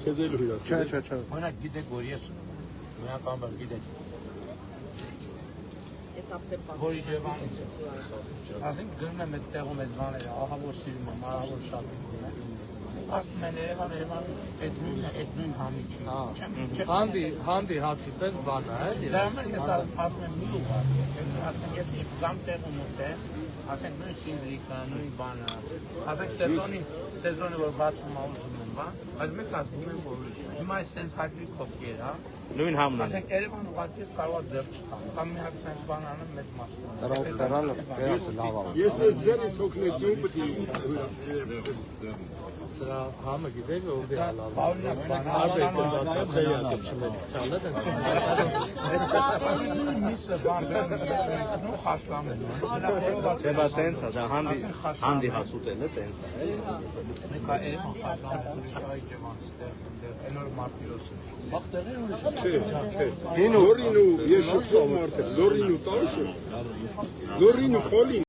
Քեզելու հյուրասիրել։ Չէ։ Օրինակ գիտեք, որ ես միական բան գիտեք։ Որ Երևանից եմ։ Ասենք գնում եմ այդ տեղում այդ բաները, ահա որ սիրում եմ, ահա որ շատ եմ։ Ասում են Երևան այդ նույն համիջի։ Հանդի հացի պես բան է, էլի։ Դա mən ես ասում եմ մի ուղղ։ Ասենք ես ինչ գամ տեղում ուտեմ, ասենք նույն սինդրիկը, նույն բանը։ Ասենք սեզոնը որ բացվում է ուզում եմ, բան, բայց մեկ ասում եմ որ ուրիշ։ Հիմա այս sense հարկի կոպկեր, հա։ Նույն համն է։ Ասենք Երևան ուղղակի կարող է ձեռ չտամ։ Կամ մի հատ sense բան անեմ մեծ մասը։ Ես ձերից հոգնեցի ու պետք է Սրա համը գիտեք որտե հալալ։ Պարոնակ բան, Արժեքացիա չմետքան է։ Միսը բան նո խաշլամ են։ Դե բա տենց է, դա հանդի հաց ուտելը տենց է, էլի։ Մեկ Երևան խաշլամ է, շահի ջևանստեղ, էնոր մարտիրոսը։ Բախտեղի ուրիշ։ Չէ։ Լորին ու ես շփվում արդեն, լորին ու տաշը, լորին ու քոլին։